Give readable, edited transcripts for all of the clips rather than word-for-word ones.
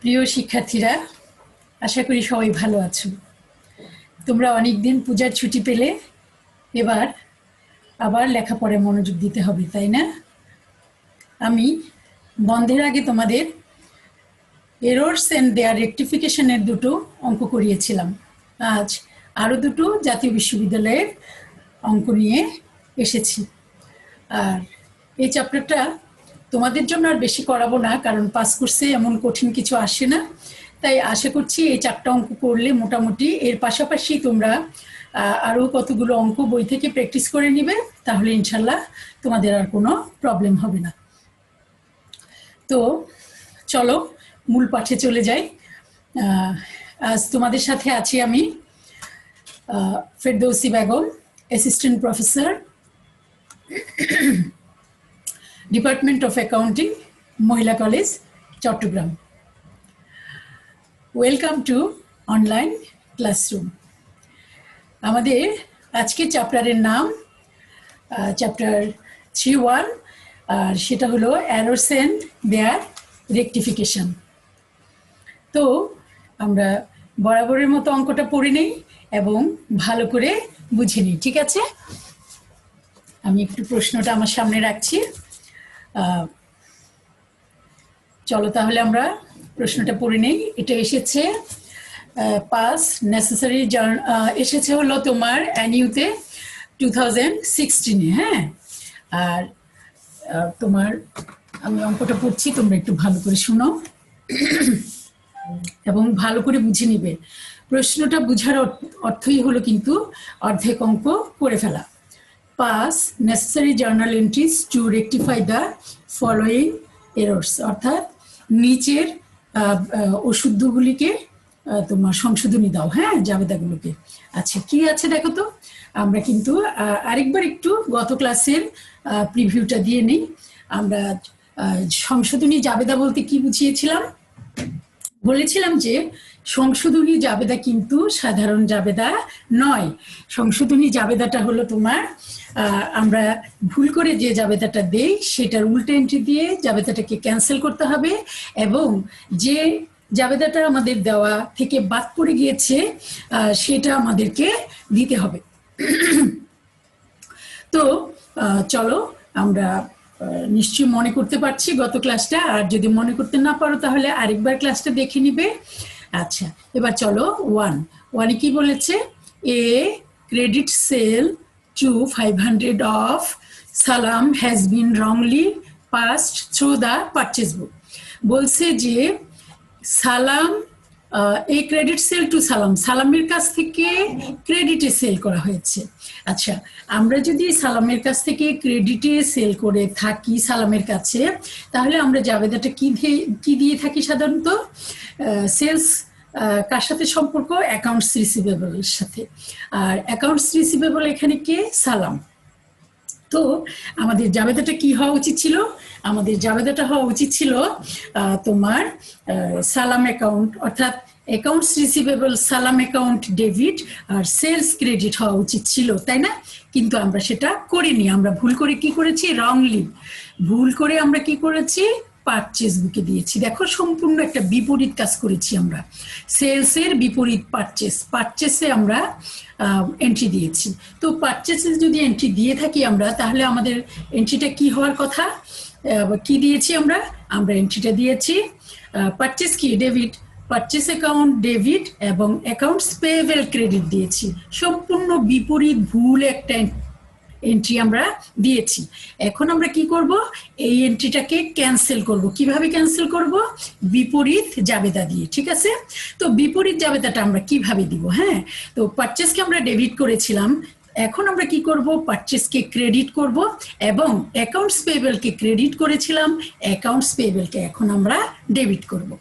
প্রিয় শিক্ষার্থীরা, আশা করি সবাই ভালো আছো। তোমরা অনেকদিন পূজার ছুটি পেলে, এবার আবার লেখাপড়ায় মনোযোগ দিতে হবে, তাই না? আমি বন্ধের আগে তোমাদের এরর্স এন্ড দেয়ার রেকটিফিকেশনের দুটো অঙ্ক করিয়েছিলাম। আজ আরও দুটো জাতীয় বিশ্ববিদ্যালয়ের অঙ্ক নিয়ে এসেছি। আর এই চ্যাপ্টারটা তোমাদের জন্য আর বেশি করাবো না, কারণ পাস কোর্সে এমন কঠিন কিছু আসে না। তাই আশা করছি এই 4টা অঙ্ক করলে মোটামুটি এর পাশাপাশি তোমরা আরও কতগুলো অঙ্ক বই থেকে প্র্যাকটিস করে নিবে, তাহলে ইনশাল্লাহ তোমাদের আর কোনো প্রবলেম হবে না। তো চলো মূল পাঠে চলে যাই। আজ তোমাদের সাথে আছি আমি Ferdousi Begum, assistant professor, department of accounting, Mohila college, Chittagong. Welcome to online classroom. আমাদের আজকে চ্যাপ্টারের নাম চ্যাপ্টার 3.1, আর সেটা হলো এরর্স এন্ড দেয়ার রেকটিফিকেশন। তো আমরা বরাবরের মতো অঙ্কটা পড়ে নেই এবং ভালো করে বুঝে নিই, ঠিক আছে? আমি একটু প্রশ্নটা আমার সামনে রাখছি। চলো তাহলে আমরা প্রশ্নটা পড়ে নেই। এটা এসেছে পাস নেসেসারি এসেছে হলো তোমার অ্যানিউতে 2016-এ। হ্যাঁ, আর তোমার আমি অঙ্কটা পড়ছি, তোমরা একটু ভালো করে শোনো এবং ভালো করে বুঝে নিবে। প্রশ্নটা বুঝার অর্থই হলো কিন্তু অর্ধেক অঙ্ক করে ফেলা। Pass necessary journal entries to rectify the following errors, অর্থাৎ নিচের অশুদ্ধগুলিকে তোমার সংশোধনী দাও। হ্যাঁ, জাবেদাগুলোকে। আচ্ছা, কি আছে দেখো তো। আমরা কিন্তু আরেকবার একটু গত ক্লাসের প্রিভিউটা দিয়ে নিই। আমরা সংশোধনী জাবেদা বলতে কি বুঝিয়েছিলাম? বলেছিলাম যে সংশোধনী জাবেদা কিন্তু সাধারণ জাবেদা নয়। সংশোধনী জাবেদাটা হলো তোমার আমরা ভুল করে যে জাবেদাটা দেই সেটার উল্টো এন্ট্রি দিয়ে জাবেদাটাকে ক্যান্সেল করতে হবে, এবং যে জাবেদাটা আমাদের দেওয়া থেকে বাদ পড়ে গিয়েছে সেটা আমাদেরকে দিতে হবে। তো চলো, আমরা নিশ্চয়ই মনে করতে পারছি গত ক্লাসটা, আর যদি মনে করতে না পারো তাহলে আরেকবার ক্লাসটা দেখে নিবে। আচ্ছা, এবার চলো ওয়ানে কি বলেছে? A credit sale to 500 of Salam has been wrongly passed through the purchase book. বলছে যে সালাম, এই ক্রেডিট সেল টু সালাম, সালামের কাছ থেকে ক্রেডিটে সেল করা হয়েছে। আচ্ছা, আমরা যদি সালামের কাছ থেকে ক্রেডিটে সেল করে থাকি সালামের কাছে, তাহলে আমরা জাবেদাটা কি দিয়ে থাকি সাধারণত? সেলস কার সাথে সম্পর্ক? অ্যাকাউন্টস রিসিভেবলের সাথে। আর অ্যাকাউন্টস রিসিভেবল এখানে কে? সালাম। তো আমাদের জাবেদাটা কি হওয়া উচিত ছিল? আমাদের জাবেদাটা হওয়া উচিত ছিল তোমার সালাম অ্যাকাউন্ট, অর্থাৎ অ্যাকাউন্টস রিসিভেবল সালাম অ্যাকাউন্ট ডেবিট আর সেলস ক্রেডিট হওয়া উচিত ছিল, তাই না? কিন্তু আমরা সেটা করিনি। আমরা ভুল করে কি করেছি? রংলি ভুল করে আমরা কি করেছি? পারচেজ বুকে দিয়েছি। দেখো, সম্পূর্ণ একটা বিপরীত কাজ করেছি আমরা। সেলসের বিপরীত পারচেসে আমরা এন্ট্রি দিয়েছি। তো পারচেসে যদি এন্ট্রি দিয়ে থাকি আমরা, তাহলে আমাদের এন্ট্রিটা কি হওয়ার কথা? কি দিয়েছি আমরা এন্ট্রিটা দিয়েছি পারচেস কি? ডেবিট। পারচেস অ্যাকাউন্ট ডেবিট এবং অ্যাকাউন্টস পেয়েবল ক্রেডিট দিয়েছি। সম্পূর্ণ বিপরীত ভুল একটা এন্ট্রি আমরা দিয়েছি। এখন আমরা কি করব? এই এন্ট্রিটাকে ক্যান্সেল করব। কিভাবে ক্যান্সেল করব? বিপরীত জাবেদা দিয়ে, ঠিক আছে? তো বিপরীত জাবেদাটা আমরা কিভাবে দিব? হ্যাঁ, তো পারচেসকে আমরা ডেবিট করেছিলাম, এখন আমরা কি করব? পারচেসকে ক্রেডিট করব, এবং অ্যাকাউন্টস পেয়েবলকে ক্রেডিট করেছিলাম, অ্যাকাউন্টস পেয়েবলকে এখন আমরা ডেবিট করব।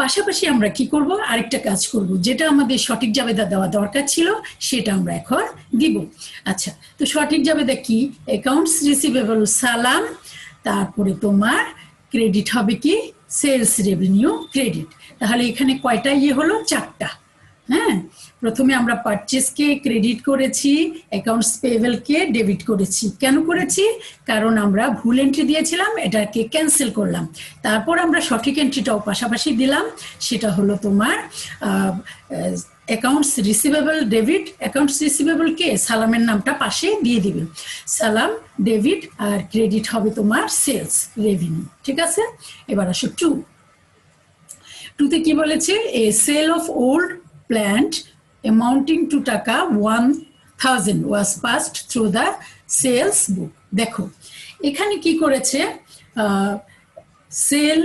পাশাপাশি আমরা কি করব? আরেকটা কাজ করব, যেটা আমাদের সঠিক জাবেদা দেওয়া দরকার ছিল সেটা আমরা এখন দিব। আচ্ছা, তো সঠিক জাবেদা কি? অ্যাকাউন্টস রিসিভেবল সালাম, তারপরে তোমার ক্রেডিট হবে কি? Sales revenue credit. তাহলে এখানে কয়টা হলো? 4টা। হ্যাঁ, প্রথমে আমরা পারচেজকে ক্রেডিট করেছি, অ্যাকাউন্টস পেয়েবলকে ডেবিট করেছি। কেন করেছি? কারণ আমরা ভুল এন্ট্রি দিয়েছিলাম, এটাকে ক্যান্সেল করলাম। তারপর আমরা সঠিক এন্ট্রিটাও পাশাপাশি দিলাম, সেটা হলো তোমার অ্যাকাউন্টস রিসিভেবল ডেবিট। অ্যাকাউন্টস রিসিভেবলকে সালামের নামটা পাশে দিয়ে দিবেন, সালাম ডেবিট, আর ক্রেডিট হবে তোমার সেলস রেভিনিউ। ঠিক আছে, এবার আসো টুতে কি বলেছে? A sale of old plant amounting to taka 1000 was passed through the sales book. দেখো এখানে কি করেছে, সেল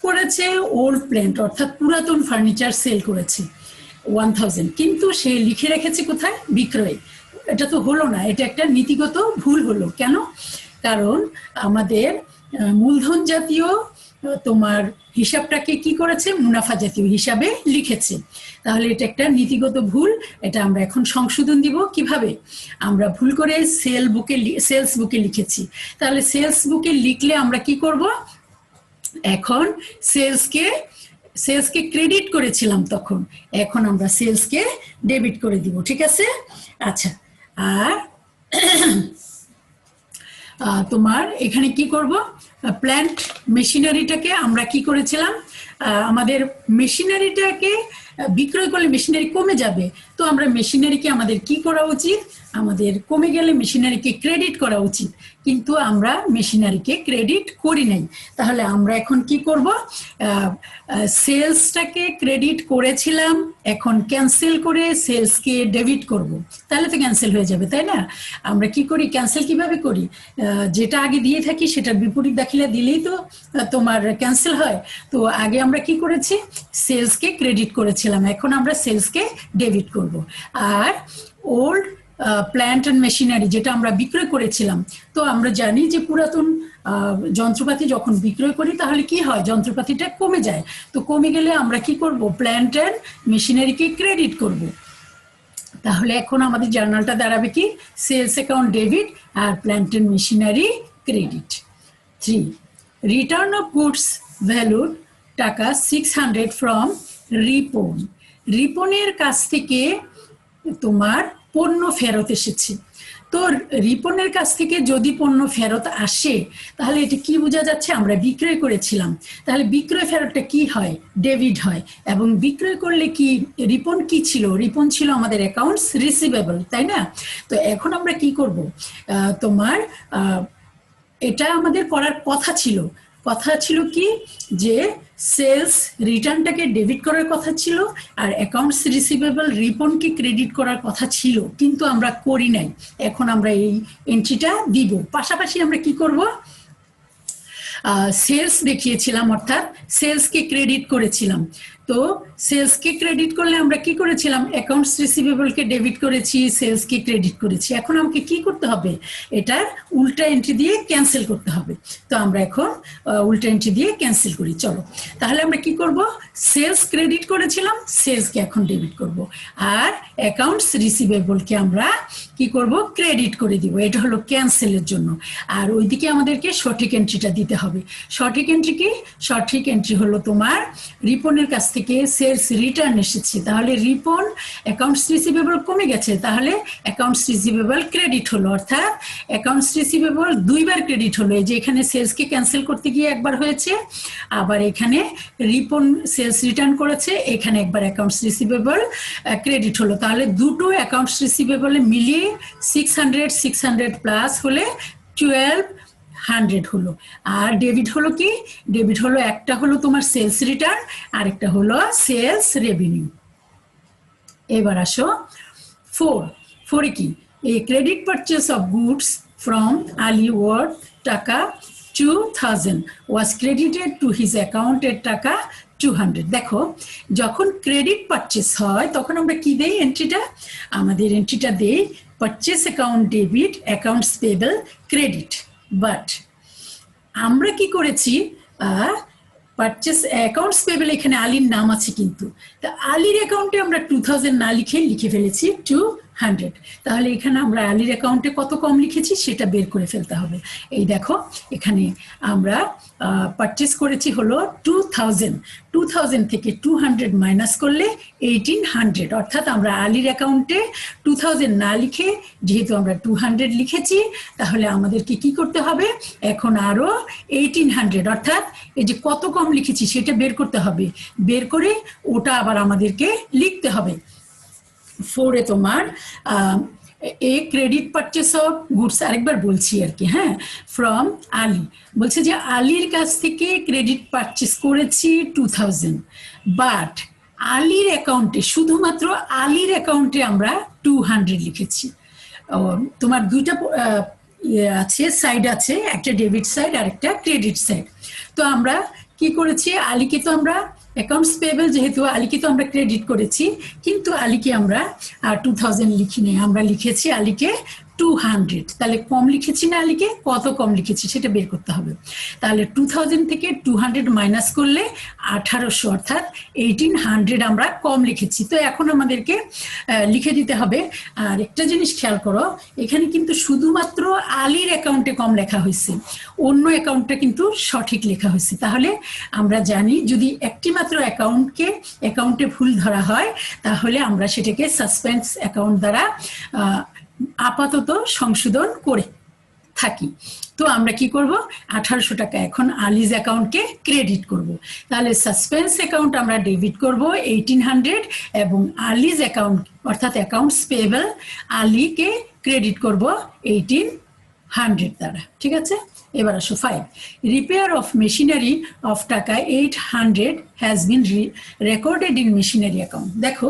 করেছে ওল্ড প্ল্যান্ট, অর্থাৎ পুরাতন ফার্নিচার সেল করেছে 1000, কিন্তু সে লিখে রেখেছে কোথায়? বিক্রয়। এটা তো হলো না, এটা একটা নীতিগত ভুল হলো। কেন? কারণ আমাদের মূলধন জাতীয় তোমার হিসাবটাকে কি করেছে? মুনাফা জাতীয় হিসাবে লিখেছে। তাহলে এটা একটা নীতিগত ভুল, এটা আমরা এখন সংশোধন দিব। কিভাবে? আমরা ভুল করে সেলস বুকে লিখেছি, তাহলে সেলস বুকে লিখলে আমরা কি করব? এখন সেলসকে ক্রেডিট করেছিলাম তখন, এখন আমরা সেলসকে ডেবিট করে দিব। ঠিক আছে, আচ্ছা। আর তোমার এখানে কি করব? প্ল্যান্ট মেশিনারিটাকে আমরা কি করেছিলাম? আমাদের মেশিনারিটাকে বিক্রয় করলে মেশিনারি কমে যাবে, তো আমরা মেশিনারিকে আমাদের কি করা উচিত? আমাদের কমে গেলে মেশিনারিকে ক্রেডিট করা উচিত, কিন্তু আমরা মেশিনারিকে ক্রেডিট করি নাই। তাহলে আমরা এখন কি করব? সেলসটাকে ক্রেডিট করেছিলাম, এখন ক্যান্সেল করে সেলসকে ডেবিট করব, তাহলে তো ক্যান্সেল হয়ে যাবে, তাই না? আমরা কি করি? ক্যান্সেল কিভাবে করি? যেটা আগে দিয়ে থাকি সেটার বিপরীত দাখিলা দিলেই তো তোমার ক্যান্সেল হয়। তো আগে আমরা কি করেছি? সেলসকে ক্রেডিট করেছিলাম, এখন আমরা সেলসকে ডেবিট করব। আর ওল্ড প্ল্যান্ট অ্যান্ড মেশিনারি যেটা আমরা বিক্রয় করেছিলাম, তো আমরা জানি যে পুরাতন যন্ত্রপাতি যখন বিক্রয় করি তাহলে কি হয়? যন্ত্রপাতিটা কমে যায়, তো কমে গেলে আমরা কি করব? প্ল্যান্ট অ্যান্ড মেশিনারিকে ক্রেডিট করব। তাহলে এখন আমাদের জার্নালটা দাঁড়াবে কি? সেলস অ্যাকাউন্ট ডেবিট আর plant and machinery credit. 3, return of goods valued টাকা 600 ফ্রম রিপন। রিপনের কাছ থেকে তোমার পণ্য ফেরত এসেছে। তো রিপনের কাছ থেকে যদি পণ্য ফেরত আসে তাহলে এটা কি বোঝা যাচ্ছে? আমরা বিক্রয় করেছিলাম, তাহলে বিক্রয় ফেরতটা কি হয়? ডেবিট হয়। এবং বিক্রয় করলে কি রিপন কি ছিল? রিপন ছিল আমাদের অ্যাকাউন্টস রিসিভেবল, তাই না? তো এখন আমরা কি করব? তোমার এটা আমাদের করার কথা ছিল কি? যে সেলস রিটার্নটাকে ডেবিট করার কথা ছিল আর অ্যাকাউন্টস রিসিভেবল রিপনকে ক্রেডিট করার কথা ছিল, কিন্তু আমরা করি নাই। এখন আমরা এই এন্ট্রিটা দিব। পাশাপাশি আমরা কি করব? সেলস দেখিয়েছিলাম, অর্থাৎ সেলসকে ক্রেডিট করেছিলাম। তো সেলসকে ক্রেডিট করলে আমরা কি করেছিলাম? অ্যাকাউন্টস রিসিভেবলকে ডেবিট করেছি, সেলসকে ক্রেডিট করেছি। এখন আমাকে কি করতে হবে? এটার উল্টা এন্ট্রি দিয়ে ক্যান্সেল করতে হবে। তো আমরা এখন উল্টা এন্ট্রি দিয়ে ক্যান্সেল করি। চলো তাহলে আমরা কি করব? সেলস ক্রেডিট করেছিলাম, সেলসকে এখন ডেবিট করব, আর অ্যাকাউন্টস রিসিভেবলকে আমরা কি করব? ক্রেডিট করে দিব। এটা হলো ক্যান্সেলের জন্য। আর ওইদিকে আমাদেরকে সঠিক এন্ট্রিটা দিতে হবে। সঠিক এন্ট্রি কি? সঠিক এন্ট্রি হলো তোমার রিপনের কাছ থেকে সেলস রিটার্ন এসেছে, তাহলে রিপন অ্যাকাউন্টস রিসিভেবল কমে গেছে, তাহলে অ্যাকাউন্টস রিসিভেবল ক্রেডিট হলো, অর্থাৎ অ্যাকাউন্টস রিসিভেবল দুইবার ক্রেডিট হলো। এই যে এখানে সেলসকে ক্যান্সেল করতে গিয়ে একবার হয়েছে, আবার এখানে রিপন সেলস রিটার্ন করেছে, এখানে একবার অ্যাকাউন্টস রিসিভেবল ক্রেডিট হলো। তাহলে দুটো অ্যাকাউন্টস রিসিভেবলে মিলিয়ে 600 প্লাস হলে 1200 হলো। আর ডেবিট হলো কি? ডেবিট হলো একটা হলো তোমার সেলস রিটার্ন, আরেকটা হলো সেলস রেভিনিউ। এবার আসো 4 কি? A credit purchase of goods from Ali worth taka 2000 was credited to his অ্যাকাউন্টের টাকা 200। দেখো যখন ক্রেডিট পারচেস হয় তখন আমরা কি দেই? এন্ট্রিটা আমাদের এন্ট্রিটা দেই purchase account debit, accounts payable credit. But আমরা কি করেছি? পারচেস অ্যাকাউন্টস পেয়েবল এখানে আলীর নাম আছে, কিন্তু তা আলীর অ্যাকাউন্টে আমরা 2000 না লিখে ফেলেছি 100। তাহলে এখানে আমরা আলীর অ্যাকাউন্টে কত কম লিখেছি সেটা বের করে ফেলতে হবে। এই দেখো এখানে আমরা পারচেস করেছি হলো 2000 থেকে 200 মাইনাস করলে 1800, অর্থাৎ আমরা আলীর অ্যাকাউন্টে 2000 না লিখে যেহেতু আমরা 200 লিখেছি, তাহলে আমাদেরকে কি করতে হবে, এখন আরো 1800 অর্থাৎ এই যে কত কম লিখেছি সেটা বের করতে হবে। বের করে ওটা আবার আমাদেরকে লিখতে হবে। 4 এ তোমার এ ক্রেডিট পারচেস অফ গুডস, আরেকবার বলছি আর কি, হ্যাঁ, ফ্রম আলী, বলছে যে আলীর কাছ থেকে ক্রেডিট পারচেস করেছি 2000, বাট আলীর অ্যাকাউন্টে, শুধুমাত্র আলীর অ্যাকাউন্টে আমরা 200 লিখেছি। তোমার দুইটা আছে, সাইড আছে, একটা ডেবিট সাইড আর একটা ক্রেডিট সাইড। তো আমরা কি করেছি, আলীকে তো আমরা অ্যাকাউন্টস পেয়েবল, যেহেতু আলীকে তো আমরা ক্রেডিট করেছি, কিন্তু আলীকে আমরা 2000 লিখিনি, আমরা লিখেছি আলীকে 200। তাহলে কম লিখেছি না আলীকে, কত কম লিখেছি সেটা বের করতে হবে। তাহলে 2000 থেকে 200 মাইনাস করলে 1800, অর্থাৎ 1800 আমরা কম লিখেছি। তো এখন আমাদেরকে লিখে দিতে হবে। আর একটা জিনিস খেয়াল করো, এখানে কিন্তু শুধুমাত্র আলীর অ্যাকাউন্টে কম লেখা হয়েছে, অন্য অ্যাকাউন্টটা কিন্তু সঠিক লেখা হয়েছে। তাহলে আমরা জানি যদি একটি মাত্র অ্যাকাউন্টে ভুল ধরা হয়, তাহলে আমরা সেটাকে সাসপেন্স অ্যাকাউন্ট দ্বারা আপাতত সংশোধন করে থাকি। তো আমরা কি করব, 1800 টাকা এখন আলীজ অ্যাকাউন্টকে ক্রেডিট করব। তাহলে সাসপেন্স অ্যাকাউন্ট আমরা ডেবিট করব 1800 এবং আলীজ অ্যাকাউন্ট অর্থাৎ অ্যাকাউন্টস পেয়েবল আলীকে ক্রেডিট করব 1800 দ্বারা। ঠিক আছে, এবার আসো 5, রিপেয়ার অফ মেশিনারি অফ টাকা 800 has been recorded in machinery account. দেখো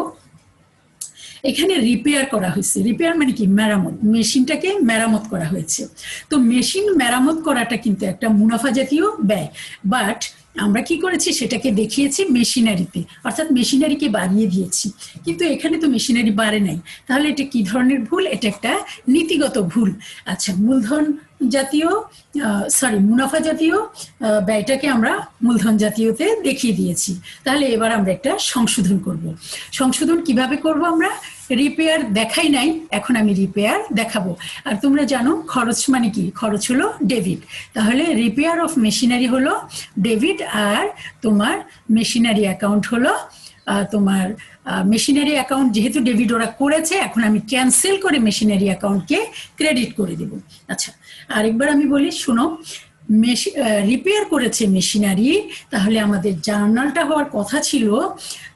এখানে রিপেয়ার করা হয়েছে, রিপেয়ার মানে কি, মেরামত, মেশিনটাকে মেরামত করা হয়েছে। তো মেশিন মেরামত করাটা কিন্তু একটা মুনাফা জাতীয় ব্যয়, বাট আমরা কি করেছি সেটাকে দেখিয়েছি মেশিনারিতে, অর্থাৎ মেশিনারিকে বাড়িয়ে দিয়েছি, কিন্তু এখানে তো মেশিনারি বাড়ে নাই। তাহলে এটা কি ধরনের ভুল, এটা একটা নীতিগত ভুল। আচ্ছা, মূলধন জাতীয় মুনাফা জাতীয় ব্যয়টাকে আমরা মূলধন জাতীয়তে দেখিয়ে দিয়েছি। তাহলে এবার আমরা একটা সংশোধন করব। সংশোধন কিভাবে করব, আমরা রিপেয়ার দেখাই নাই, এখন আমি রিপেয়ার দেখাবো। আর তোমরা জানো খরচ মানে কি, খরচ হলো ডেবিট, তাহলে রিপেয়ার অফ মেশিনারি হলো ডেবিট, আর তোমার মেশিনারি অ্যাকাউন্ট হলো তোমার মেশিনারি অ্যাকাউন্ট যেহেতু ডেবিট ওরা করেছে, এখন আমি ক্যান্সেল করে মেশিনারি অ্যাকাউন্টকে ক্রেডিট করে দেব। আচ্ছা, আরেকবার আমি বলি, শোনো, রিপেয়ার করেছে মেশিনারি, তাহলে আমাদের জার্নালটা হওয়ার কথা ছিল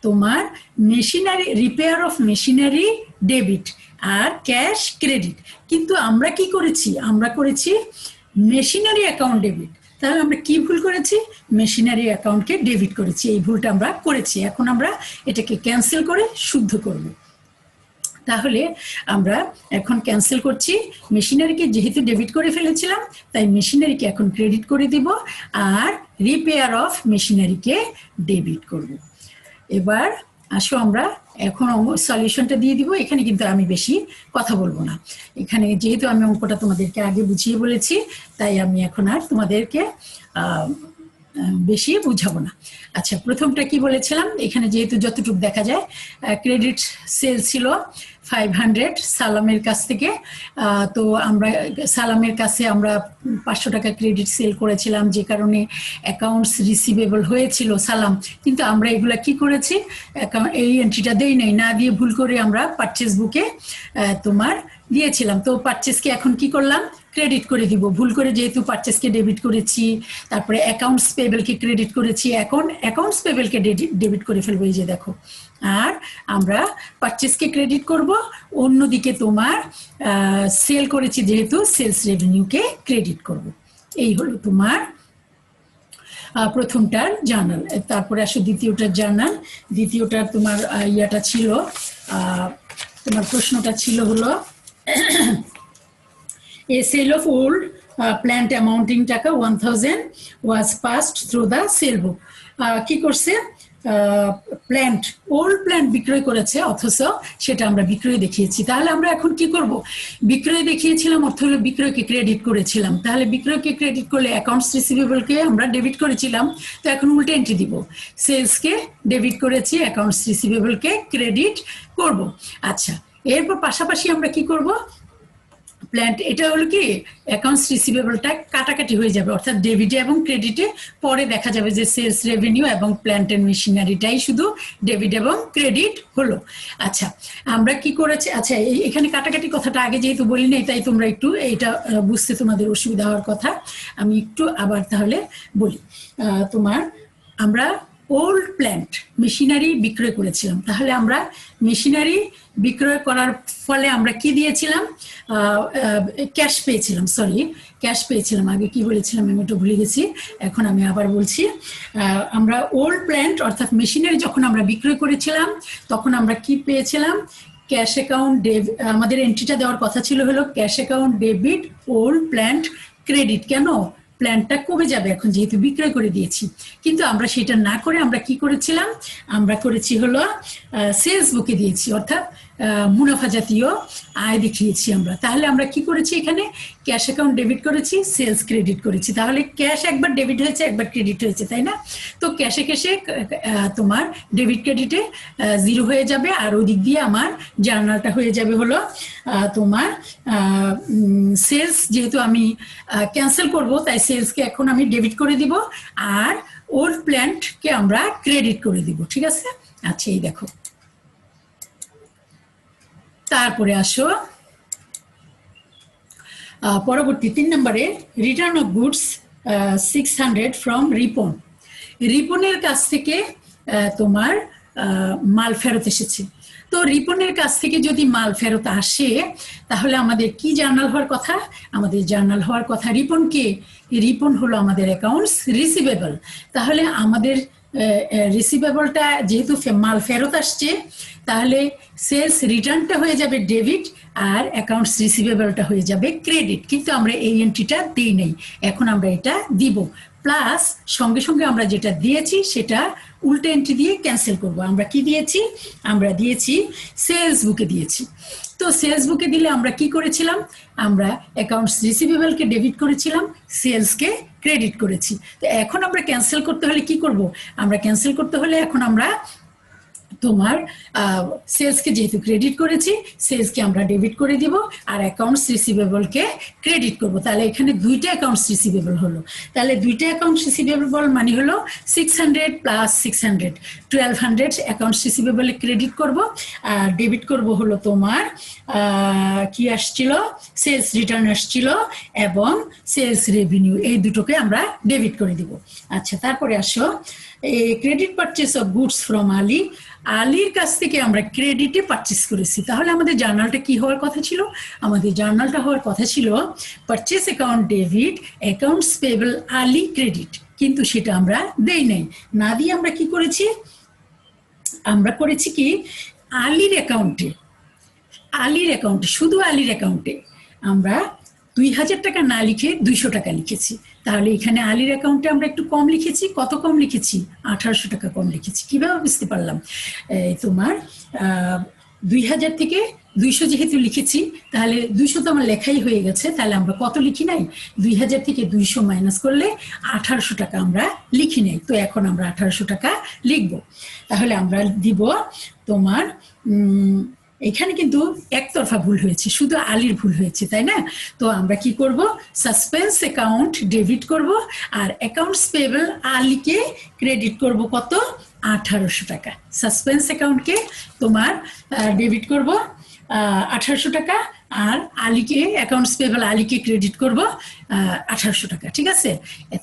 তোমার machinery, repair of machinery debit আর ক্যাশ ক্রেডিট, কিন্তু আমরা কি করেছি, আমরা করেছি মেশিনারি অ্যাকাউন্ট ডেবিট। তাহলে আমরা কি ভুল করেছি, মেশিনারি অ্যাকাউন্টকে ডেবিট করেছি, এই ভুলটা আমরা করেছি। এখন আমরা এটাকে ক্যান্সেল করে শুদ্ধ করব। তাহলে আমরা এখন ক্যান্সেল করছি, মেশিনারিকে যেহেতু ডেবিট করে ফেলেছিলাম তাই মেশিনারিকে এখন ক্রেডিট করে দিব, আর রিপেয়ার অফ মেশিনারিকে ডেবিট করব। এবার আসো আমরা এখন সলিউশনটা দিয়ে দিব। এখানে কিন্তু আমি বেশি কথা বলবো না, এখানে যেহেতু আমি অঙ্কটা তোমাদেরকে আগে বুঝিয়ে বলেছি, তাই আমি এখন আর তোমাদেরকে বেশি বুঝাবো না। আচ্ছা, প্রথমটা কি বলেছিলাম, এখানে যেহেতু যতটুকু দেখা যায় ক্রেডিট সেল ছিল 500 সালামের কাছ থেকে, তো আমরা সালামের কাছে আমরা 500 টাকা ক্রেডিট সেল করেছিলাম, যে কারণে অ্যাকাউন্টস রিসিভেবল হয়েছিল সালাম, কিন্তু আমরা এগুলা কি করেছি, এই এন্ট্রিটা দেই নাই, না দিয়ে ভুল করে আমরা পারচেস বুকে তোমার দিয়েছিলাম। তো পারচেসকে এখন কি করলাম, ক্রেডিট করে দিব, ভুল করে যেহেতু পারচেসকে ডেবিট করেছি, তারপরে অ্যাকাউন্টস পেয়েবলকে ক্রেডিট করেছি, এখন অ্যাকাউন্টস পেয়েবলকে ডেবিট করে ফেলবো, এই যে দেখো। আর আমরা পারচেসকে ক্রেডিট করব, অন্যদিকে তোমার সেল করেছি যেহেতু সেলস রেভিনিউকে ক্রেডিট করব। এই হলো তোমার প্রথমটার জার্নাল। তারপরে আসো দ্বিতীয়টার জার্নাল। দ্বিতীয়টার তোমার ইয়াটা ছিল, তোমার প্রশ্নটা ছিল হলো a sale of old plant amounting টাকা 1000 was passed through the sale book. কি করছে, প্ল্যান্ট, ওল্ড প্ল্যান্ট বিক্রয় করেছে, অথচ সেটা আমরা বিক্রয় দেখিয়েছি। তাহলে আমরা এখন কি করব, বিক্রয় দেখিয়েছিলাম অর্থ হলো বিক্রয়কে ক্রেডিট করেছিলাম, তাহলে বিক্রয়কে ক্রেডিট করলে অ্যাকাউন্টস রিসিভেবলকে আমরা ডেবিট করেছিলাম, তো এখন উল্টে এন্ট্রি দিব, সেলসকে ডেবিট করেছি, অ্যাকাউন্টস রিসিভেবলকে ক্রেডিট করব। আচ্ছা, এরপর পাশাপাশি আমরা কি করব, প্ল্যান্ট, এটা হলো কি অ্যাকাউন্টস রিসিভেবলটা কাটাকাটি হয়ে যাবে, অর্থাৎ ডেবিটে এবং ক্রেডিটে পরে দেখা যাবে যে সেলস রেভিনিউ এবং প্ল্যান্ট এন্ড মেশিনারিটাই শুধু ডেবিট এবং ক্রেডিট হলো। আচ্ছা, আমরা কি করেছি, আচ্ছা এখানে কাটাকাটি কথাটা আগে যেহেতু বলি নাই, তাই তোমরা একটু এইটা বুঝতে তোমাদের অসুবিধা হওয়ার কথা, আমি একটু আবার তাহলে বলি। তোমার আমরা ওল্ড প্ল্যান্ট মেশিনারি বিক্রয় করেছিলাম, তাহলে আমরা মেশিনারি বিক্রয় করার ফলে আমরা কি দিয়েছিলাম, ক্যাশ পেয়েছিলাম, সরি ক্যাশ পেয়েছিলাম, আগে কি বলেছিলাম আমি একটু ভুলে গেছি, এখন আমি আবার বলছি। আমরা ওল্ড প্ল্যান্ট অর্থাৎ মেশিনারি যখন আমরা বিক্রয় করেছিলাম তখন আমরা কি পেয়েছিলাম, ক্যাশ অ্যাকাউন্ট আমাদের এন্ট্রিটা দেওয়ার কথা ছিল হলো cash account debit old plant credit. কেন, প্ল্যানটা কমে যাবে এখন যেহেতু বিক্রয় করে দিয়েছি, কিন্তু আমরা সেটা না করে আমরা কি করেছিলাম, আমরা করেছি হলো সেলস বুকে দিয়েছি, অর্থাৎ মুনাফা জাতীয় আয় দেখিয়েছি আমরা। তাহলে আমরা কি করেছি, এখানে ক্যাশ অ্যাকাউন্ট ডেবিট করেছি, সেলস ক্রেডিট করেছি, তাহলে ক্যাশ একবার ডেবিট হয়েছে একবার ক্রেডিট হয়েছে, তাই না? তো ক্যাশে ক্যাশে তোমার ডেবিট ক্রেডিটে জিরো হয়ে যাবে, আর ওই দিক দিয়ে আমার জার্নালটা হয়ে যাবে হলো তোমার সেলস, যেহেতু আমি ক্যান্সেল করব তাই সেলসকে এখন আমি ডেবিট করে দিব আর ওল্ড প্ল্যান্টকে আমরা ক্রেডিট করে দিব, ঠিক আছে? আচ্ছা এই দেখো, তারপরে আসো পরবর্তী 3 নম্বরে return of goods 600 from Ripon. রিপনের কাছ থেকে তোমার মাল ফেরত এসেছে। তো রিপনের কাছ থেকে যদি মাল ফেরত আসে তাহলে আমাদের কি জার্নাল হওয়ার কথা, আমাদের জার্নাল হওয়ার কথা রিপন কে, রিপন হলো আমাদের অ্যাকাউন্টস রিসিভেবল। তাহলে আমাদের রিসিভেবলটা যেহেতু মাল ফেরত আসছে তাহলে সেলস রিটার্নটা হয়ে যাবে ডেবিট আর অ্যাকাউন্টস রিসিভেবলটা হয়ে যাবে ক্রেডিট, কিন্তু আমরা এই এন্ট্রিটা দিই নাই, এখন আমরা এটা দিব। প্লাস সঙ্গে সঙ্গে আমরা যেটা দিয়েছি সেটা উল্টো এন্ট্রি দিয়ে ক্যান্সেল করব। আমরা কি দিয়েছি, আমরা দিয়েছি সেলস বুকে দিয়েছি। তো সেলস বুকে দিলে আমরা কি করেছিলাম, আমরা অ্যাকাউন্টস রিসিভেবলকে ডেবিট করেছিলাম, সেলসকে ক্রেডিট করেছি। তো এখন আমরা ক্যান্সেল করতে হলে কি করব, আমরা ক্যান্সেল করতে হলে এখন আমরা তোমার সেলসকে যেহেতু ক্রেডিট করেছি সেলসকে আমরা ডেবিট করে দিব আর অ্যাকাউন্টস রিসিভেবলকে ক্রেডিট করব। তাহলে এখানে দুইটা অ্যাকাউন্টস রিসিভেবল হলো, তাহলে দুইটা অ্যাকাউন্টস রিসিভেবল মানে হলো 600 প্লাস 600 1200 অ্যাকাউন্টস রিসিভেবলে ক্রেডিট করব আর ডেবিট করব হলো তোমার কি আসছিল, সেলস রিটার্ন আসছিল এবং সেলস রেভিনিউ, এই দুটোকে আমরা ডেবিট করে দিব। আচ্ছা তারপরে আসো credit purchase of goods from Ali. আলীর কাছ থেকে আমরা ক্রেডিটে পারচেস করেছি, তাহলে আমাদের জার্নালটা কি হওয়ার কথা ছিল, আমাদের জার্নালটা হওয়ার কথা ছিল purchase account debit accounts payable Ali credit, কিন্তু সেটা আমরা দেই নাই, না দিয়ে আমরা কি করেছি, আমরা করেছি কি আলীর অ্যাকাউন্টে, আলীর অ্যাকাউন্টে শুধু আলীর অ্যাকাউন্টে আমরা 2000 টাকা না লিখে 200 টাকা লিখেছি। তাহলে এখানে আলীর অ্যাকাউন্টে আমরা একটু কম লিখেছি, কত কম লিখেছি, 1800 টাকা কম লিখেছি। কিভাবে বুঝতে পারলাম, তোমার 2000 থেকে 200 যেহেতু লিখেছি তাহলে 200 তো আমার লেখাই হয়ে গেছে, তাহলে আমরা কত লিখি নাই, 2000 থেকে 200 মাইনাস করলে 1800 টাকা আমরা লিখি নাই। তো এখন আমরা 1800 টাকা লিখব, তাহলে আমরা দিব তোমার এখানে কিন্তু একতরফা ভুল হয়েছে, শুধু আলীর ভুল হয়েছে, তাই না? তো আমরা কি করব, সাসপেন্স অ্যাকাউন্ট ডেবিট করব আর অ্যাকাউন্টস পেয়েবল আলীকে ক্রেডিট করব কত, 1800 টাকা। সাসপেন্স অ্যাকাউন্টকে তোমার ডেবিট করব 1800 টাকা আর আলীকে অ্যাকাউন্টস পেয়েবল আলীকে ক্রেডিট করব 1800 টাকা, ঠিক আছে?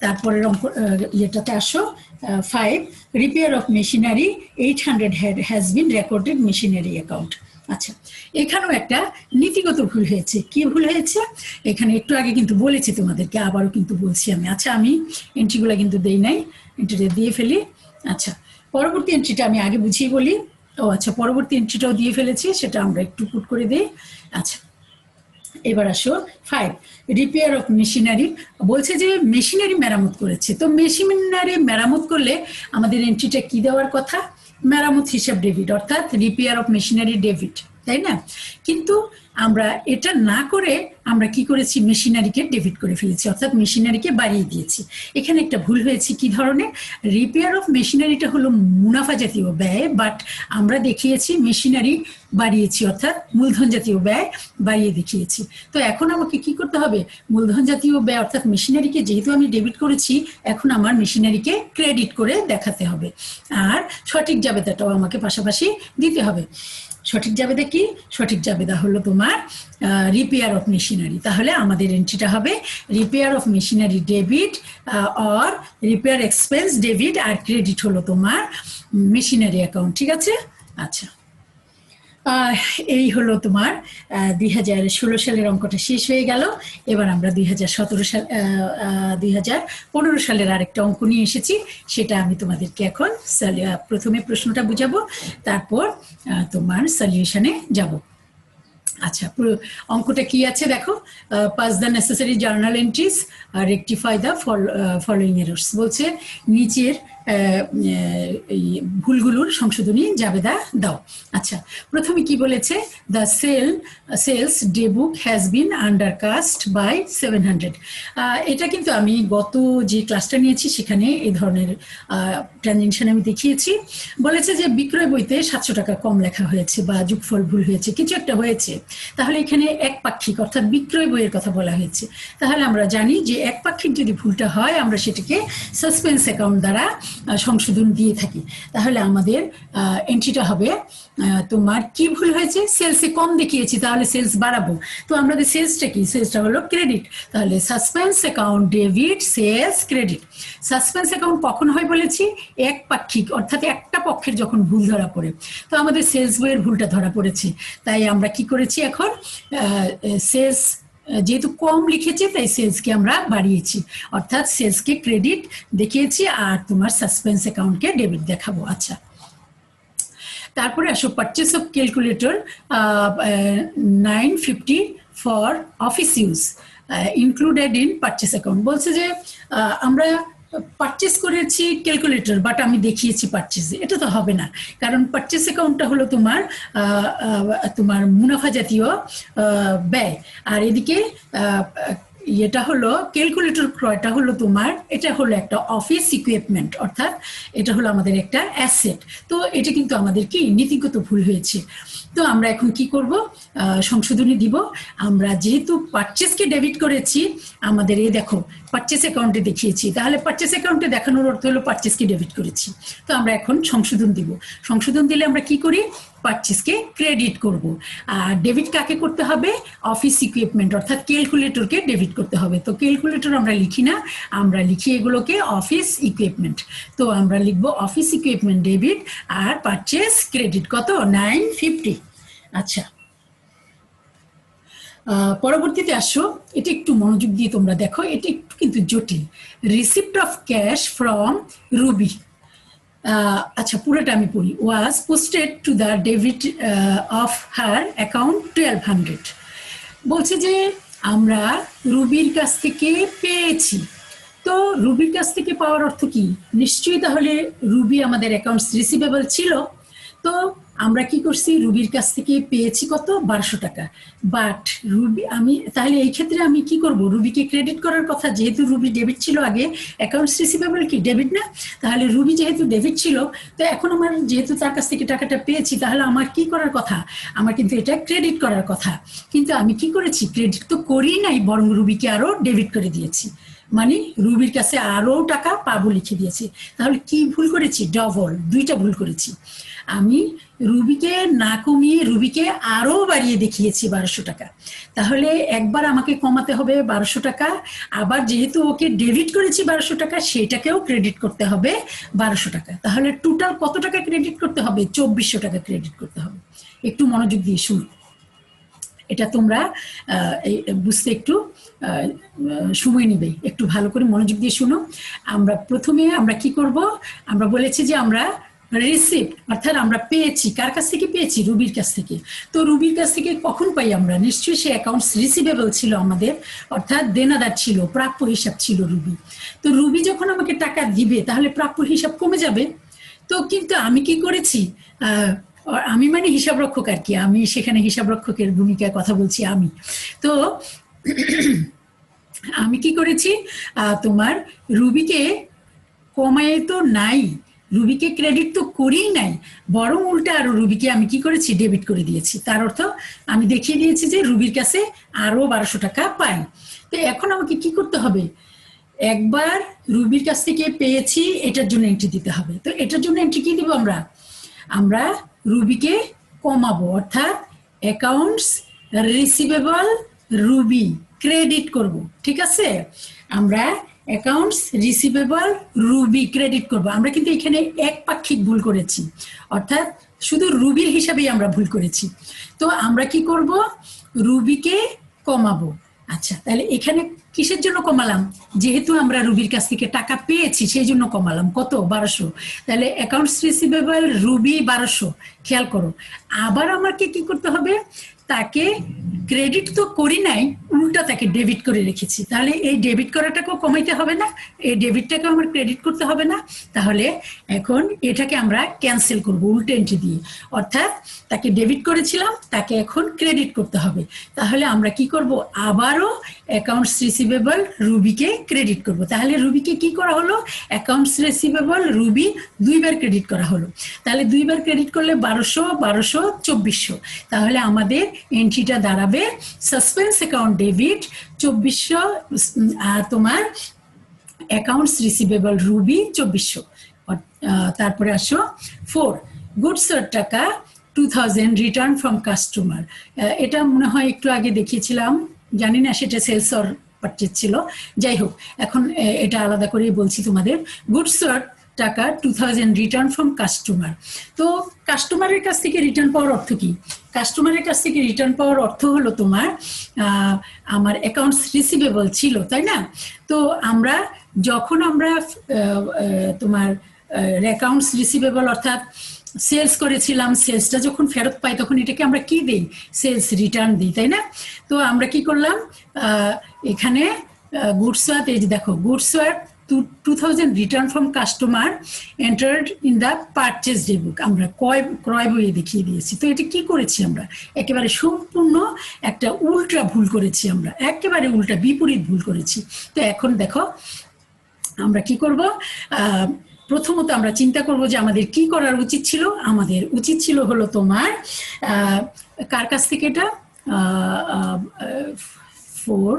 তারপরে ইয়েটাতে আসো 5 repair of machinery 800 has been recorded machinery account. আচ্ছা এখানেও একটা নীতিগত ভুল হয়েছে। কি ভুল হয়েছে, এখানে একটু আগে কিন্তু বলেছি তোমাদেরকে, আবারও কিন্তু বলছি আমি। আচ্ছা আমি এন্ট্রিগুলো কিন্তু দেই নাই, এন্ট্রিটা দিয়ে ফেলি। আচ্ছা পরবর্তী এন্ট্রিটা আমি আগে বুঝিয়ে বলি। ও আচ্ছা পরবর্তী এন্ট্রিটাও দিয়ে ফেলেছি, সেটা আমরা একটু পুট করে দিই। আচ্ছা এবার আসো 5 রিপেয়ার অফ মেশিনারি, বলছে যে মেশিনারি মেরামত করেছে। তো মেশিনারি মেরামত করলে আমাদের এন্ট্রিটা কি দেওয়ার কথা, মেরামত হিসাব ডেবিট, অর্থাৎ রিপেয়ার অফ মেশিনারি ডেবিট। তাই না? কিন্তু আমরা এটা না করে আমরা কি করেছি, মেশিনারিকে ডেবিট করে ফেলেছি, অর্থাৎ মেশিনারিকে বাড়িয়ে দিয়েছি। এখানে একটা ভুল হয়েছে। কি ধরনের? রিপেয়ার অফ মেশিনারিটা হলো মুনাফা জাতীয় ব্যয়, বাট আমরা দেখিয়েছি মেশিনারি বাড়িয়েছি, অর্থাৎ মূলধন জাতীয় ব্যয় বাড়িয়ে দেখিয়েছি। তো এখন আমাকে কি করতে হবে, মূলধন জাতীয় ব্যয় অর্থাৎ মেশিনারিকে যেহেতু আমি ডেবিট করেছি, এখন আমার মেশিনারিকে ক্রেডিট করে দেখাতে হবে, আর সঠিক জাবেদাটাও আমাকে পাশাপাশি দিতে হবে। সঠিক জাবেদা কি? সঠিক জাবেদা হলো তোমার রিপেয়ার অফ মেশিনারি। তাহলে আমাদের এন্ট্রিটা হবে repair of machinery debit or repair expense debit, আর ক্রেডিট হলো তোমার মেশিনারি অ্যাকাউন্ট। ঠিক আছে? আচ্ছা, এই হলো তোমার 2016 সালের অঙ্কটা শেষ হয়ে গেল। এবার আমরা 2015 সালের আরেকটা অঙ্ক নিয়ে এসেছি, সেটা আমি তোমাদেরকে এখন প্রথমে প্রশ্নটা বুঝাবো, তারপর তোমার সলিউশনে যাব। আচ্ছা, অঙ্কটা কি আছে দেখো, pass the necessary journal entries, rectify the following errors. বলছে নিচের ভুলগুলোর সংশোধনী জাবেদা দাও। আচ্ছা, প্রথমে কি বলেছে, the sales day book has been undercast by 700। এটা কিন্তু আমি গত যে ক্লাসটা নিয়েছি সেখানে এই ধরনের ট্রানজেকশন আমি দেখিয়েছি। বলেছে যে বিক্রয় বইতে 700 টাকা কম লেখা হয়েছে বা যোগফল ভুল হয়েছে, কিছু একটা হয়েছে। তাহলে এখানে একপাক্ষিক অর্থাৎ বিক্রয় বইয়ের কথা বলা হয়েছে। তাহলে আমরা জানি যে একপাক্ষিক যদি ভুলটা হয় আমরা সেটাকে সাসপেন্স অ্যাকাউন্ট দ্বারা সংশোধন দিয়ে থাকি। তাহলে আমাদের এন্ট্রিটা হবে তোমার কি ভুল হয়েছে, সেলসে কম দেখিয়েছি, তাহলে সেলস বাড়াবো। তো আমাদের সেলসটা কি, সেলসটা হলো ক্রেডিট। তাহলে suspense account debit sales credit. Suspense account কখন হয় বলেছি, একপাক্ষিক অর্থাৎ একটা পক্ষের যখন ভুল ধরা পড়ে। তো আমাদের সেলস বইয়ের ভুলটা ধরা পড়েছে, তাই আমরা কি করেছি, এখন সেলস যেহেতু কম লিখেছি তাই সেলসকে আমরা বাড়িয়েছি, অর্থাৎ সেলসকে ক্রেডিট দেখিয়েছি আর তোমার সাসপেন্স অ্যাকাউন্টকে ডেবিট দেখাবো। আচ্ছা, তারপরে আসো purchase of calculator 950 for office use included in purchase account. বলছে যে আমরা পারচেস করেছি ক্যালকুলেটর বাট আমি দেখিয়েছি পারচেস, এটা তো হবে না, কারণ পারচেস অ্যাকাউন্টটা হলো তোমার তোমার মুনাফা জাতীয় ব্যয়, আর এদিকে এটা হলো ক্যালকুলেটর ক্রয়টা হলো তোমার, এটা হলো একটা অফিস ইকুইপমেন্ট, অর্থাৎ এটা হলো আমাদের একটা অ্যাসেট। তো এটা কিন্তু আমাদের কি নীতিগত ভুল হয়েছে। তো আমরা এখন কি করব, সংশোধনী দিব। আমরা যেহেতু পারচেসকে ডেবিট করেছি, আমাদের এই দেখো পারচেস অ্যাকাউন্টে দেখিয়েছি, তাহলে পারচেস অ্যাকাউন্টে দেখানোর অর্থ হলো পারচেসকে ডেবিট করেছি। তো আমরা এখন সংশোধন দিব। সংশোধন দিলে আমরা কি করি, পারচেসকে ক্রেডিট করব। আর ডেবিট কাকে করতে হবে, অফিস ইকুইপমেন্ট অর্থাৎ ক্যালকুলেটরকে ডেবিট করতে হবে। তো ক্যালকুলেটর আমরা লিখি না, আমরা লিখি এগুলোকে অফিস ইকুইপমেন্ট। তো আমরা লিখবো অফিস ইকুইপমেন্ট ডেবিট আর পারচেস ক্রেডিট, কত 950। আচ্ছা, পরবর্তীতে আসো, এটা একটু মনোযোগ দিয়ে তোমরা দেখো, এটা একটু কিন্তু জটিল। Receipt of cash from Ruby, আচ্ছা পুরোটা আমি পড়ি, was posted to the debit of her account 1200। বলছে যে আমরা রুবির কাছ থেকে পেয়েছি। তো রুবির কাছ থেকে পাওয়ার অর্থ কি, নিশ্চয়ই তাহলে রুবি আমাদের অ্যাকাউন্টস রিসিভেবল ছিল। তো আমরা কি করছি, রুবির কাছ থেকে পেয়েছি কত, 1200 টাকা। বাট রুবি আমি তাহলে এই ক্ষেত্রে আমি কি করব, রুবিকে ক্রেডিট করার কথা, যেহেতু রুবি ডেবিট ছিল আগে, অ্যাকাউন্টস রিসিভেবল কি ডেবিট না, তাহলে রুবি যেহেতু ডেবিট ছিল, তো এখন আমার যেহেতু তার কাছ থেকে টাকাটা পেয়েছি, তাহলে আমার কি করার কথা, আমার কিন্তু এটা ক্রেডিট করার কথা। কিন্তু আমি কি করেছি, ক্রেডিট তো করি নাই, বরং রুবিকে আরো ডেবিট করে দিয়েছি, মানে রুবির কাছে আরো টাকা পাবো লিখে দিয়েছি। তাহলে কি ভুল করেছি, ডবল দুইটা ভুল করেছি। আমি রুবিকে না কমিয়ে রুবিকে আরো বাড়িয়ে দেখিয়েছি 1200 টাকা। তাহলে একবার আমাকে কমাতে হবে 1200 টাকা, আবার যেহেতু ওকে ডেবিট করেছি 1200 টাকা, সেটাকেও ক্রেডিট করতে হবে 1200 টাকা। তাহলে টোটাল কত টাকা ক্রেডিট করতে হবে, 2400 টাকা ক্রেডিট করতে হবে। একটু মনোযোগ দিয়ে শুনো, এটা তোমরা বুঝতে একটু সময় নেবে, একটু ভালো করে মনোযোগ দিয়ে শুনো। আমরা প্রথমে আমরা কি করব, আমরা বলেছি যে আমরা রিসিপ্ট অর্থাৎ আমরা পেয়েছি, কার কাছ থেকে পেয়েছি, রুবির কাছ থেকে। তো রুবির কাছ থেকে কখন পাই আমরা, নিশ্চয়ই সে অ্যাকাউন্টস রিসিভেবল ছিল আমাদের, অর্থাৎ দেনাদার ছিল, প্রাপ্য হিসাব ছিল রুবি। তো রুবি যখন আমাকে টাকা দিবে তাহলে প্রাপ্য হিসাব কমে যাবে। তো কিন্তু আমি কি করেছি, আমি মানে হিসাব রক্ষক আর কি, আমি সেখানে হিসাব রক্ষকের ভূমিকায় কথা বলছি আমি। তো আমি কি করেছি, তোমার রুবিকে কমায় তো নাই, রুবিকে ক্রেডিট তো করেই নাই, বরং উল্টা আরো রুবিকে আমি কি করেছি, ডেবিট করে দিয়েছি। তার অর্থ আমি দেখিয়ে দিয়েছি যে রুবির কাছে আরো 1200 টাকা পাই। তো এখন আমাকে কি করতে হবে, একবার রুবির কাছ থেকে পেয়েছি এটার জন্য এন্ট্রি দিতে হবে। তো এটার জন্য এন্ট্রি কি দিব, আমরা রুবিকে কমাবো, অর্থাৎ অ্যাকাউন্টস রিসিভেবল রুবি ক্রেডিট করব, ঠিক আছে? আমরা অ্যাকাউন্টস রিসিভেবল রুবি ক্রেডিট করব। আমরা কিন্তু এখানে একপাক্ষিক ভুল করেছি, অর্থাৎ শুধু রুবির হিসাবেই আমরা ভুল করেছি। তো আমরা কি করব, রুবিকে কমাবো। আচ্ছা, তাহলে এখানে কিসের জন্য কমালাম, যেহেতু আমরা রুবির কাছ থেকে টাকা পেয়েছি সেই জন্য কমালাম। কত, 1200। তাহলে অ্যাকাউন্টস রিসিভেবল রুবি 1200। খেয়াল করো, আবার আমাকে কি করতে হবে, তাকে ক্রেডিট তো করি নাই, উল্টা তাকে ডেবিট করে রেখেছি। তাহলে এই ডেবিট করাটাকেও কমাইতে হবে না, এই ডেবিটটাকেও আমার ক্রেডিট করতে হবে না। তাহলে এখন এটাকে আমরা ক্যান্সেল করব উল্টো এন্ট্রি দিয়ে, অর্থাৎ তাকে ডেবিট করেছিলাম, তাকে এখন ক্রেডিট করতে হবে। তাহলে আমরা কি করব, আবারও অ্যাকাউন্টস রিসিভেবল রুবিকে ক্রেডিট করব। তাহলে রুবিকে কি করা হলো, অ্যাকাউন্টস রিসিভেবল রুবি দুইবার ক্রেডিট করা হলো। তাহলে দুইবার ক্রেডিট করলে 1200 1200 2400। তাহলে আমাদের এন্ট্রিটা দাঁড়াবে সাসপেন্স অ্যাকাউন্ট ডেবিট 2400, তোমার অ্যাকাউন্টস রিসিভেবল রুবি 2400। তারপরে আসো 4, গুডস এর টাকা 2000 রিটার্ন ফ্রম কাস্টমার। এটা মনে হয় একটু আগে দেখিয়েছিলাম, জানি না সেটা সেলস অর পারচেজ ছিল, যাই হোক এখন এটা আলাদা করেই বলছি তোমাদের। গুডস এর টাকা 2000 রিটার্ন ফ্রম কাস্টমার। তো কাস্টমারের কাছ থেকে রিটার্ন পাওয়ার অর্থ কি, কাস্টমারের কাছ থেকে রিটার্ন পাওয়ার অর্থ হলো তোমার আমার অ্যাকাউন্টস রিসিভেবল ছিল, তাই না? তো আমরা যখন আমরা তোমার অ্যাকাউন্টস রিসিভেবল অর্থাৎ সেলস করেছিলাম, সেলসটা যখন ফেরত পাই তখন এটাকে আমরা কি দিই, সেলস রিটার্ন দিই, তাই না? তো আমরা কি করলাম, এখানে গুডস ওয়ার্থ, এই যে দেখো goods worth 2000 return from customer entered in the purchase day book, আমরা ক্রয় বইয়ে দেখিয়ে দিয়েছি। তো এটা কি করেছি, আমরা একেবারে সম্পূর্ণ একটা উল্টা ভুল করেছি, আমরা একেবারে উল্টা বিপরীত ভুল করেছি। তো এখন দেখো আমরা কি করব, প্রথমত আমরা চিন্তা করব যে আমাদের কি করার উচিত ছিল। আমাদের উচিত ছিল হলো তোমার কার কাছ থেকে, এটা 4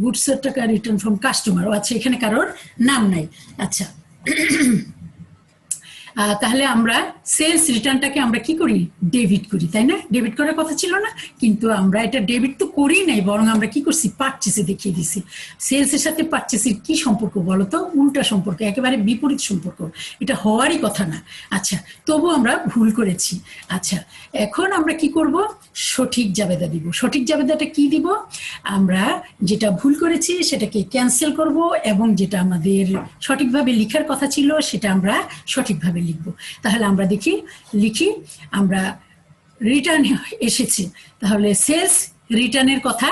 গুডস এর টাকা রিটার্ন ফ্রম কাস্টমার। আচ্ছা, এখানে কারোর নাম নাই। আচ্ছা, তাহলে আমরা সেলস রিটার্নটাকে আমরা কি করি, ডেবিট করি, তাই না? ডেবিট করার কথা ছিল না, কিন্তু আমরা এটা ডেবিট তো করি নাই, বরং আমরা কি করছি, পারচেসে দেখিয়ে দিছি। সেলসের সাথে পারচেসের কি সম্পর্ক বলো তো, উল্টা সম্পর্ক, একেবারে বিপরীত সম্পর্ক, এটা হওয়ারই কথা না। আচ্ছা, তবু আমরা ভুল করেছি। আচ্ছা, এখন আমরা কি করব, সঠিক জাবেদা দিব। সঠিক জাবেদাটা কি দিব, আমরা যেটা ভুল করেছি সেটাকে ক্যান্সেল করব, এবং যেটা আমাদের সঠিকভাবে লেখার কথা ছিল সেটা আমরা সঠিকভাবে লিখব। তাহলে আমরা লিখি, আমরা রিটার্ন এসেছে, তাহলে সেলস রিটার্নের কথা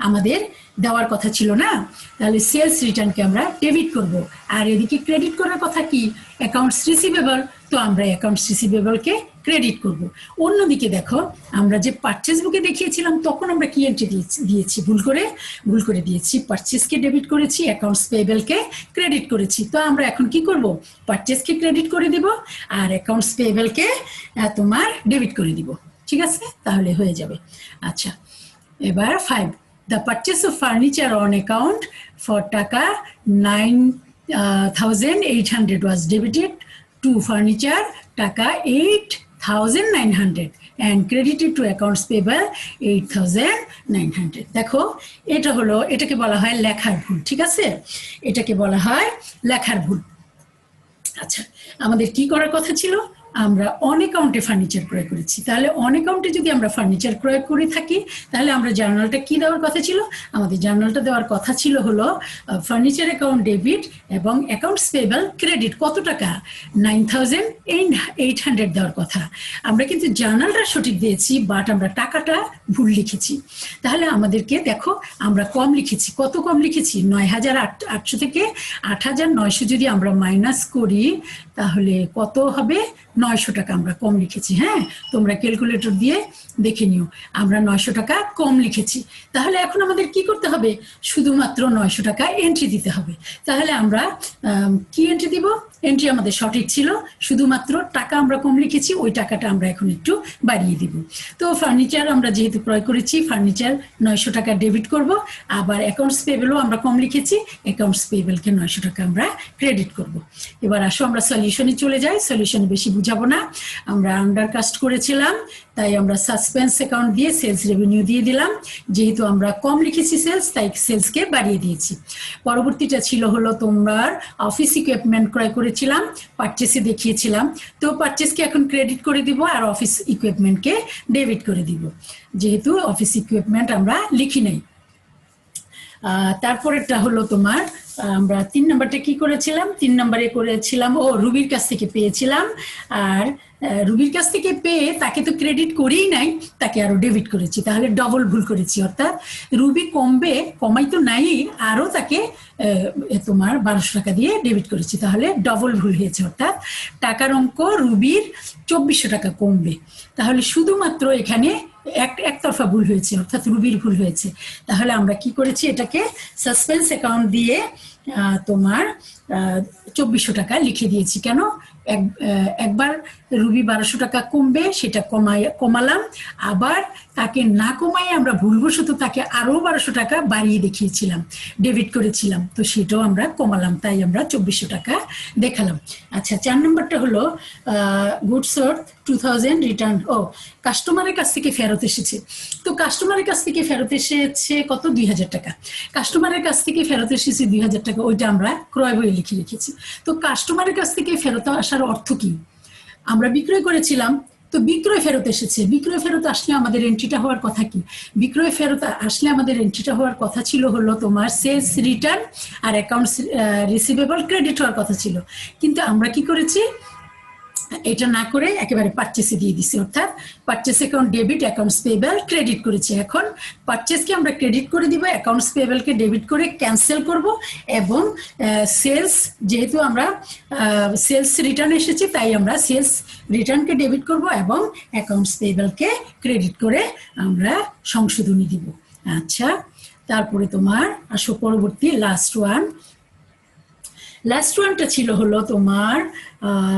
আমাদের দেওয়ার কথা ছিল না, তাহলে সেলস রিটার্নকে আমরা ডেবিট করব। আর এদিকে ক্রেডিট করার কথা কি, অ্যাকাউন্টস রিসিভেবল, তো আমরা অ্যাকাউন্টস রিসিভেবলকে ক্রেডিট করব। অন্যদিকে দেখো, আমরা যে পারচেজ বুকে দেখিয়েছিলাম তখন আমরা কি এন্ট্রি দিয়েছি, ভুল করে দিয়েছি, পারচেজকে ডেবিট করেছি, অ্যাকাউন্টস পেয়েবলকে ক্রেডিট করেছি। তো আমরা এখন কি করব, পারচেজকে ক্রেডিট করে দিব আর অ্যাকাউন্টস পেয়েবলকে তোমার ডেবিট করে দিব, ঠিক আছে? তাহলে হয়ে যাবে। আচ্ছা, এবার 5, the purchase of furniture on account for টাকা 9800 was debited to furniture টাকা 8900 and credited to accounts payable 8900। দেখো, এটাকে বলা হয় লেখার ভুল, ঠিক আছে? এটাকে বলা হয় লেখার ভুল। আচ্ছা, আমাদের কি করার কথা ছিল, আমরা অন অ্যাকাউন্টে ফার্নিচার ক্রয় করেছি। তাহলে অন অ্যাকাউন্টে যদি আমরা ফার্নিচার ক্রয় করে থাকি, তাহলে আমরা জার্নালটা কি দেওয়ার কথা ছিল, আমাদের জার্নালটা দেওয়ার কথা ছিল হলো ফার্নিচার অ্যাকাউন্ট ডেবিট এবং অ্যাকাউন্টস পেয়েবল ক্রেডিট। কত টাকা, 9800 দেওয়ার কথা। আমরা কিন্তু জার্নালটা সঠিক দিয়েছি, বাট আমরা টাকাটা ভুল লিখেছি। তাহলে আমাদেরকে দেখো, আমরা কম লিখেছি। কত কম লিখেছি, 9800 থেকে 8900 যদি আমরা মাইনাস করি তাহলে কত হবে, 900 টাকা আমরা কম লিখেছি। হ্যাঁ, তোমরা ক্যালকুলেটর দিয়ে দেখে নিও, আমরা 900 টাকা কম লিখেছি। তাহলে এখন আমাদের কি করতে হবে? শুধুমাত্র 900 টাকা এন্ট্রি দিতে হবে। তাহলে আমরা কি এন্ট্রি দিব? এন্ট্রি আমাদের সঠিক ছিল, শুধুমাত্র টাকা আমরা কম লিখেছি, ওই টাকাটা আমরা এখন একটু বাড়িয়ে দিব। তো ফার্নিচার আমরা যেহেতু ক্রয় করেছি, ফার্নিচার 900 টাকা ডেবিট করব। আবার অ্যাকাউন্টস পেবেলও আমরা কম লিখেছি, অ্যাকাউন্টস পেবেলকে 900 টাকা আমরা ক্রেডিট করব। এবার আসো আমরা সলিউশনে চলে যাই। সলিউশনে বেশি বুঝাবো না, আমরা আন্ডারকাস্ট করেছিলাম, তাই আমরা সাসপেন্স অ্যাকাউন্ট দিয়ে সেলস রেভিনিউ দিয়ে দিলাম। যেহেতু আমরা কম লিখেছি সেলস, তাই সেলসকে বাড়িয়ে দিয়েছি। পরবর্তীটা ছিল হলো তোমার অফিস ইকুইপমেন্ট ক্রয় করেছিলাম, পারচেসে দেখিয়েছিলাম, তো পারচেসকে এখন ক্রেডিট করে দিব আর অফিস ইকুইপমেন্টকে ডেবিট করে দিব, যেহেতু অফিস ইকুইপমেন্ট আমরা লিখি নাই। তারপরেরটা হলো তোমার আমরা 3 নম্বরটা কি করেছিলাম? 3 নম্বরে করেছিলাম রুবির কাছ থেকে পেয়েছিলাম, আর রুবির কাছ থেকে পেয়ে তাকে তো ক্রেডিট করেই নাই, তাকে আরো ডেবিট করেছি, তাহলে ডবল ভুল করেছি। অর্থাৎ রুবি কমাই তো নাই, আরো তাকে তোমার 1200 টাকা দিয়ে ডেবিট করেছি, তাহলে ডবল ভুল হয়েছে। অর্থাৎ টাকার অঙ্ক রুবির 2400 টাকা কমবে। তাহলে শুধুমাত্র এখানে একতরফা ভুল হয়েছে, অর্থাৎ রুবির ভুল হয়েছে। তাহলে আমরা কি করেছি? এটাকে সাসপেন্স অ্যাকাউন্ট দিয়ে তোমার 2400 টাকা লিখে দিয়েছি। কেন? একবার রুবি 1200 টাকা কমবে, সেটা কমালাম, আবার তাকে না কমাই আমরা ভুলবশত তাকে আরো 1200 টাকা বাড়িয়ে দেখিয়েছিলাম, ডেবিট করেছিলাম, তো সেটাও আমরা কমালাম, তাই আমরা 2400 টাকা দেখালাম। আচ্ছা, 4 নম্বরটা হলো গুডস ওয়ার্থ 2000 রিটার্ন কাস্টমারের কাছ থেকে ফেরত এসেছে। তো কাস্টমারের কাছ থেকে ফেরত এসেছে কত? 2000 টাকা। কাস্টমারের কাছ থেকে ফেরত এসেছে 2000 টাকা, ওইটা আমরা ক্রয় বইয়ে লিখে রেখেছি। তো কাস্টমারের কাছ থেকে ফেরত আসার অর্থ কি? আমরা বিক্রয় করেছিলাম, তো বিক্রয় ফেরত এসেছে। বিক্রয় ফেরত আসলে আমাদের এন্ট্রিটা হওয়ার কথা কি? বিক্রয় ফেরত আসলে আমাদের এন্ট্রিটা হওয়ার কথা ছিল হলো তোমার সেলস রিটার্ন আর অ্যাকাউন্টস রিসিভেবল ক্রেডিট হওয়ার কথা ছিল, কিন্তু আমরা কি করেছি? এটা না করে একেবারে পারচেসে দিয়ে দিছি, অর্থাৎ purchase account debit, accounts payable credit করেছি। এখন পারচেসকে আমরা ক্রেডিট করে দিব, অ্যাকাউন্টস পেয়েবলকে ডেবিট করে ক্যান্সেল করব, এবং সেলস, যেহেতু আমরা সেলস রিটার্ন এসেছি, তাই আমরা সেলস রিটার্নকে ডেবিট করব এবং অ্যাকাউন্টস পেয়েবলকে ক্রেডিট করে আমরা সংশোধনী দিব। আচ্ছা, তারপরে তোমার আসো পরবর্তী লাস্ট ওয়ানটা ছিল হলো তোমার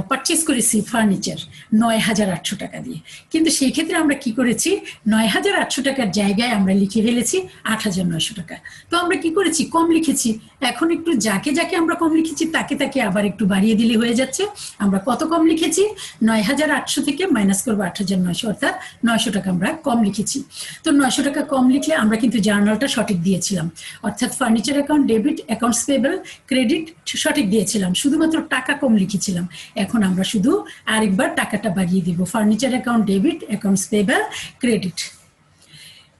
পারচেস করেছি ফার্নিচার 9800 টাকা দিয়ে, কিন্তু সেই ক্ষেত্রে আমরা কি করেছি? 9800 টাকার জায়গায় আমরা লিখে ফেলেছি 8900 টাকা। তো আমরা কি করেছি? কম লিখেছি। এখন একটু যাকে যাকে আমরা কম লিখেছি তাকে তাকে আবার একটু বাড়িয়ে দিলে হয়ে যাচ্ছে। আমরা কত কম লিখেছি? 9800 থেকে মাইনাস করবো 8900, অর্থাৎ 900 টাকা আমরা কম লিখেছি। তো 900 টাকা কম লিখলে আমরা কিন্তু জার্নালটা সঠিক দিয়েছিলাম, অর্থাৎ furniture account debit, accounts payable credit সঠিক দিয়েছিলাম, শুধুমাত্র টাকা কম লিখেছিলাম। এখন আমরা শুধু আরেকবার টাকাটা বাড়িয়ে দিব, furniture account debit, accounts payable credit.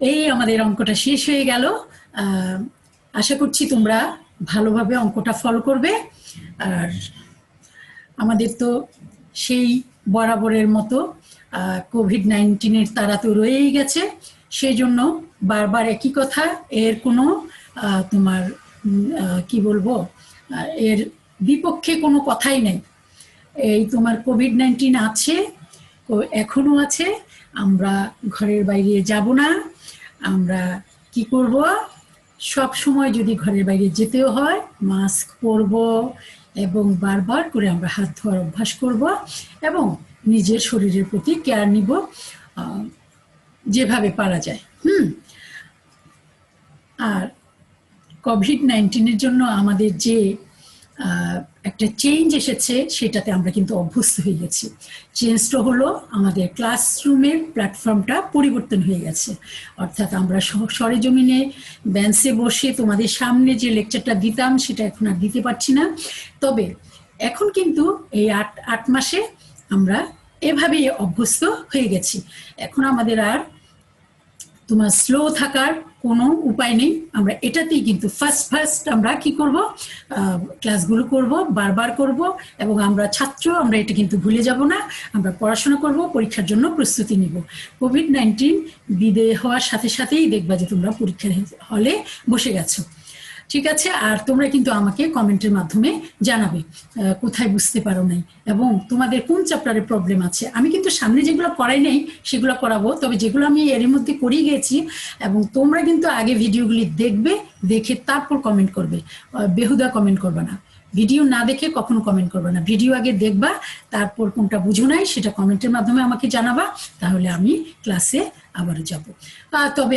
এই আমাদের অঙ্কটা শেষ হয়ে গেল। আশা করছি তোমরা ভালোভাবে অঙ্কটা ফলো করবে। আর আমাদের তো সেই বরাবরের মতো কোভিড-19 তারা তো রয়েই গেছে, সেই জন্য বারবার একই কথা, এর কোনো তোমার কি বলবো, এর বিপক্ষে কোনো কথাই নেই। এই তোমার কোভিড-19 আছে, এখনো আছে, আমরা ঘরের বাইরে যাব না। আমরা কি করব? সব সময় যদি ঘরের বাইরে যেতেও হয় মাস্ক পরব, এবং বারবার করে আমরা হাত ধোয়ার অভ্যাস করব, এবং নিজের শরীরের প্রতি কেয়ার নিব যেভাবে পারা যায়। আর কোভিড-19 জন্য আমাদের যে একটা চেঞ্জ এসেছে, সেটাতে আমরা কিন্তু অভ্যস্ত হয়ে গেছি। চেঞ্জটা হলো আমাদের ক্লাসরুমের প্ল্যাটফর্মটা পরিবর্তন হয়ে গেছে, অর্থাৎ আমরা সরেজমিনে বেঞ্চে বসে তোমাদের সামনে যে লেকচারটা দিতাম সেটা এখন আর দিতে পারছি না। তবে এখন কিন্তু এই 8 মাসে আমরা এভাবেই অভ্যস্ত হয়ে গেছি। এখন আমাদের আর তোমার স্লো থাকার কোনো উপায় নেই। আমরা এটাতেই কিন্তু ফার্স্ট আমরা কি করব? ক্লাসগুলো করব, বারবার করব, এবং আমরা ছাত্র, আমরা এটা কিন্তু ভুলে যাব না। আমরা পড়াশোনা করব, পরীক্ষার জন্য প্রস্তুতি নিব। কোভিড-19 বিদায় হওয়ার সাথে সাথেই দেখবা যে তোমরা পরীক্ষার হলে বসে গেছো। ঠিক আছে, আর তোমরা কিন্তু আমাকে কমেন্টের মাধ্যমে জানাবে কোথায় বুঝতে পারো নাই এবং তোমাদের কোন চ্যাপ্টারে প্রবলেম আছে। আমি কিন্তু সামনে যেগুলো করাই নাই সেগুলো করাবো, তবে যেগুলো আমি এর মধ্যে করিয়ে গেছি, এবং তোমরা কিন্তু আগে ভিডিওগুলি দেখবে, দেখে তারপর কমেন্ট করবে, বেহুদা কমেন্ট করবে না। ভিডিও না দেখে কখনো কমেন্ট করবে না, ভিডিও আগে দেখবা, তারপর কোনটা বুঝো নাই সেটা কমেন্টের মাধ্যমে আমাকে জানাবা, তাহলে আমি ক্লাসে আবারও যাব। তবে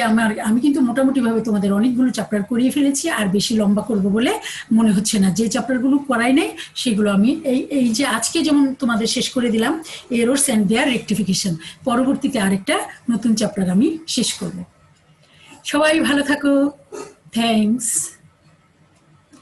আমি কিন্তু মোটামুটিভাবে তোমাদের অনেকগুলো চ্যাপ্টার করিয়ে ফেলেছি, আর বেশি লম্বা করব বলে মনে হচ্ছে না। যে চ্যাপ্টারগুলো করাই নাই সেগুলো আমি এই যে আজকে যেমন তোমাদের শেষ করে দিলাম এরর্স অ্যান্ড দেয়ার রেকটিফিকেশন, পরবর্তীতে আরেকটা নতুন চ্যাপ্টার আমি শেষ করব। সবাই ভালো থাকো, থ্যাঙ্কস।